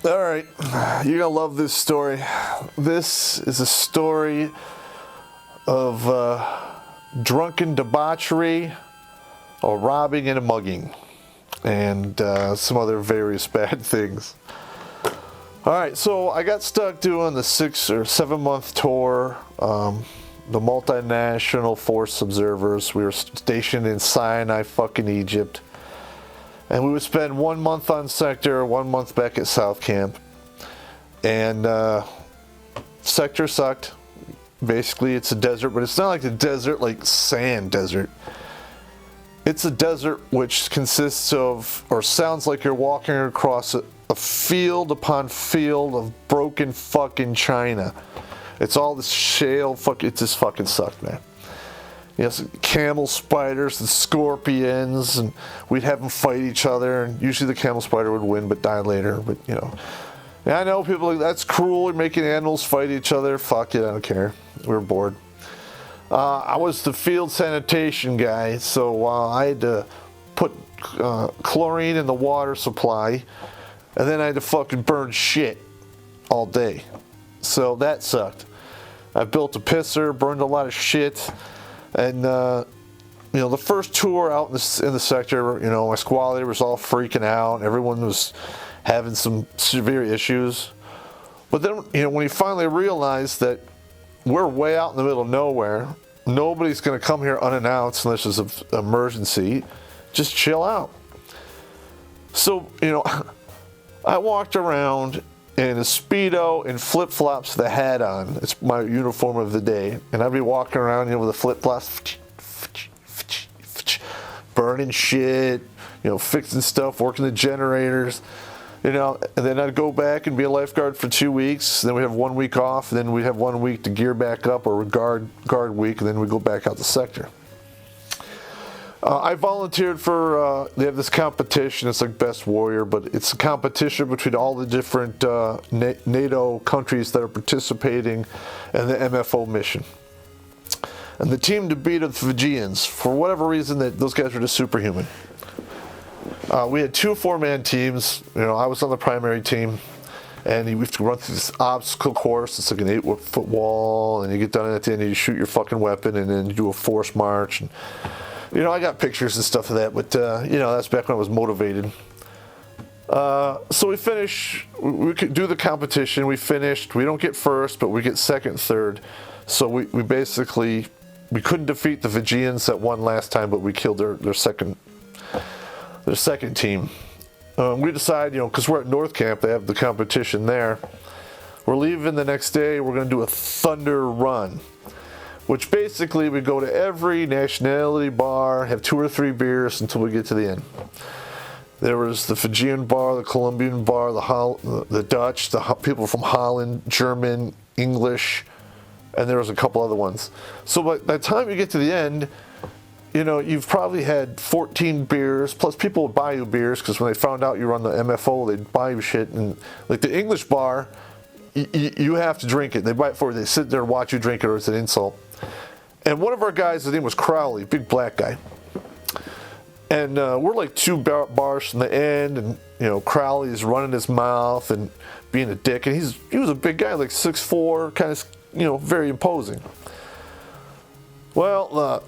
All right, you're gonna love this story. This is a story of drunken debauchery, or robbing and a mugging, and some other various bad things. All right, so I got stuck doing the 6 or 7 month tour, the multinational force observers. We were stationed in Sinai, fucking Egypt. And we would spend 1 month on sector, 1 month back at South Camp. And sector sucked. Basically, it's a desert, but it's not like a desert like sand desert. It's a desert which consists of, or sounds like you're walking across a field upon field of broken fucking china. It's all this shale, it just fucking sucked, man. Yes, camel spiders and scorpions, and we'd have them fight each other, and usually the camel spider would win but die later, but you know. And I know people are like, that's cruel, you're making animals fight each other. Fuck it, I don't care. We were bored. I was the field sanitation guy, so I had to put chlorine in the water supply, and then I had to fucking burn shit all day. So that sucked. I built a pisser, burned a lot of shit. And, you know, the first tour out in the sector, you know, my squad leader was all freaking out. Everyone was having some severe issues. But then, you know, when he finally realized that we're way out in the middle of nowhere, nobody's going to come here unannounced unless there's an emergency, just chill out. So, you know, I walked around in a Speedo and flip-flops with a hat on. It's my uniform of the day. And I'd be walking around, you know, with the flip-flops, burning shit, you know, fixing stuff, working the generators, you know. And then I'd go back and be a lifeguard for 2 weeks. Then we have 1 week off. Then we have 1 week to gear back up, or guard week, and then we go back out the sector. I volunteered for, they have this competition, it's like Best Warrior, but it's a competition between all the different NATO countries that are participating in the MFO mission. And the team to beat are the Fijians. For whatever reason, those guys are just superhuman. We had 2 4-man teams. You know, I was on the primary team, and you have to run through this obstacle course. It's like an 8-foot wall, and you get done at the end, and you shoot your fucking weapon, and then you do a force march. And, you know, I got pictures and stuff of that, but, you know, that's back when I was motivated. So we finish, we could do the competition, we finished, we don't get first, but we get second, third. So we basically, we couldn't defeat the Fijians that won last time, but we killed their second team. We decide, you know, because we're at North Camp, they have the competition there. We're leaving the next day, we're going to do a thunder run, which basically we go to every nationality bar, have 2 or 3 beers until we get to the end. There was the Fijian bar, the Colombian bar, the Dutch, the people from Holland, German, English, and there was a couple other ones. So by the time you get to the end, you know, you've probably had 14 beers, plus people would buy you beers, because when they found out you were on the MFO, they'd buy you shit. And like the English bar, you have to drink it. They buy it for you. They sit there and watch you drink it, or it's an insult. And one of our guys, his name was Crowley, big black guy. And we're like 2 bars from the end, and you know, Crowley's running his mouth and being a dick. And he was a big guy, like 6'4", kind of, you know, very imposing. Well, the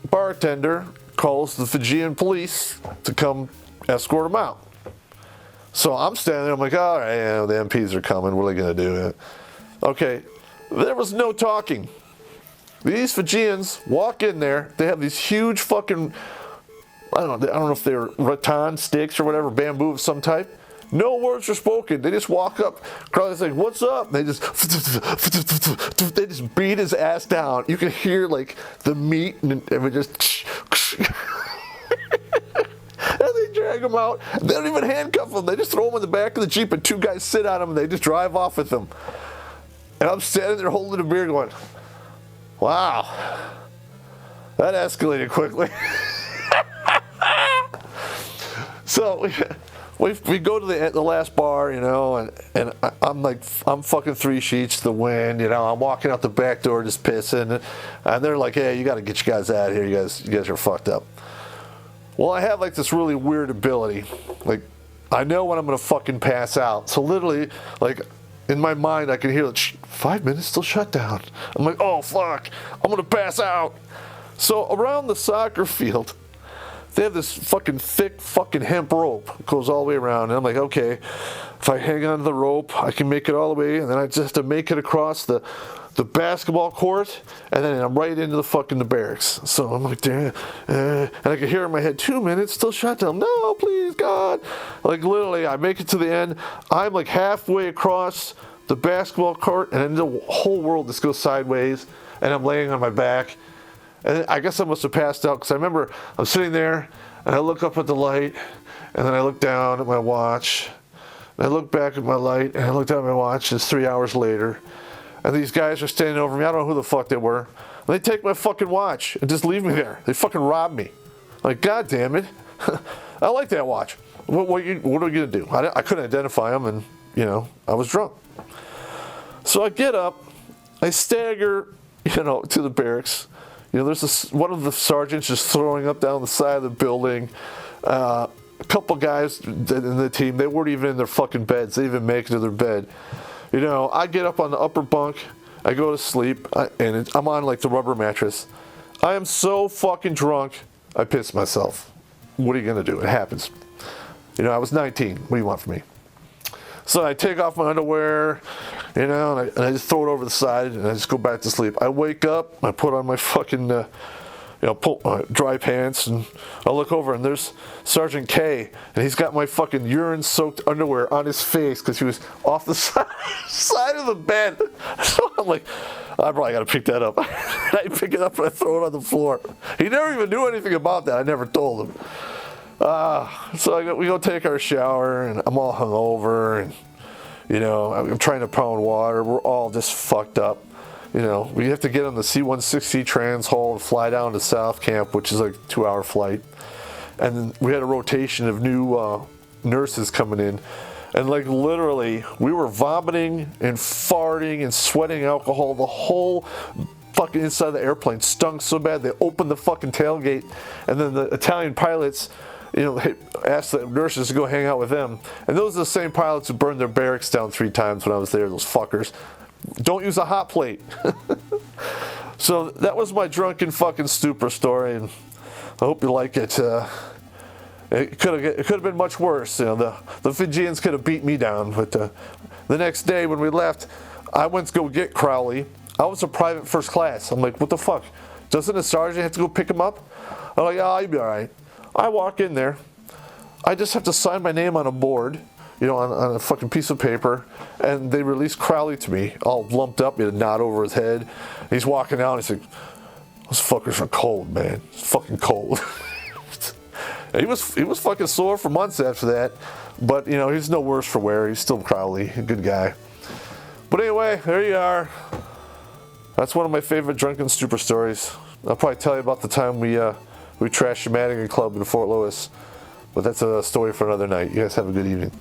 bartender calls the Fijian police to come escort him out. So I'm standing there, I'm like, all right, yeah, the MPs are coming, what are they going to do? Okay, there was no talking. These Fijians walk in there, they have these huge fucking, I don't know if they're rattan sticks or whatever, bamboo of some type. No words are spoken. They just walk up. Crowley's like, what's up? And they just beat his ass down. You can hear like the meat and it just and they drag him out. They don't even handcuff him. They just throw him in the back of the Jeep and 2 guys sit on him and they just drive off with him. And I'm standing there holding a beer going, wow, that escalated quickly. So we go to the last bar, you know, and I'm fucking 3 sheets to the wind, you know. I'm walking out the back door just pissing, and they're like, hey, you got to get you guys out of here. You guys are fucked up. Well, I have like this really weird ability. Like, I know when I'm gonna fucking pass out. So literally, like, in my mind, I can hear like, 5 minutes till shutdown. I'm like, oh fuck, I'm gonna pass out. So around the soccer field, they have this fucking thick fucking hemp rope. It goes all the way around. And I'm like, okay, if I hang on to the rope, I can make it all the way. And then I just have to make it across the basketball court. And then I'm right into the fucking the barracks. So I'm like, damn. And I can hear in my head, 2 minutes, still shut down. No, please, God. Like literally, I make it to the end. I'm like halfway across the basketball court. And then the whole world just goes sideways. And I'm laying on my back. And I guess I must have passed out because I remember I'm sitting there and I look up at the light and then I look down at my watch and I look back at my light and I look down at my watch. It's 3 hours later and these guys are standing over me. I don't know who the fuck they were. And they take my fucking watch and just leave me there. They fucking rob me. Like, God damn it. I like that watch. What are we going to do? I couldn't identify them and, you know, I was drunk. So I get up, I stagger, you know, to the barracks. You know, there's one of the sergeants just throwing up down the side of the building. A couple guys in the team, they weren't even in their fucking beds. They didn't even make it to their bed. You know, I get up on the upper bunk. I go to sleep, and I'm on, like, the rubber mattress. I am so fucking drunk, I piss myself. What are you going to do? It happens. You know, I was 19. What do you want from me? So I take off my underwear, you know, and I just throw it over the side, and I just go back to sleep. I wake up, I put on my fucking, you know, dry pants, and I look over, and there's Sergeant K, and he's got my fucking urine-soaked underwear on his face because he was off the side of the bed. So I'm like, I probably got to pick that up. I pick it up and I throw it on the floor. He never even knew anything about that. I never told him. So we go take our shower, and I'm all hungover, and, you know, I'm trying to pound water. We're all just fucked up. You know, we have to get on the C-160 Transhull and fly down to South Camp, which is like a 2-hour flight. And then we had a rotation of new nurses coming in. And like literally, we were vomiting and farting and sweating alcohol. The whole fucking inside of the airplane stunk so bad they opened the fucking tailgate. And then the Italian pilots, you know, asked the nurses to go hang out with them. And those are the same pilots who burned their barracks down 3 times when I was there, those fuckers. Don't use a hot plate. So that was my drunken fucking stupor story, and I hope you like it. It could have been much worse. You know, the Fijians could have beat me down. But the next day when we left, I went to go get Crowley. I was a private first class. I'm like, what the fuck? Doesn't a sergeant have to go pick him up? I'm like, oh, you'll be all right. I walk in there. I just have to sign my name on a board, you know, on a fucking piece of paper, and they release Crowley to me, all lumped up, he had a knot over his head. He's walking out, and he's like, those fuckers are cold, man. It's fucking cold. He was fucking sore for months after that, but, you know, he's no worse for wear. He's still Crowley, a good guy. But anyway, there you are. That's one of my favorite drunken stupor stories. I'll probably tell you about the time we trashed the Madigan Club in Fort Lewis. But that's a story for another night. You guys have a good evening.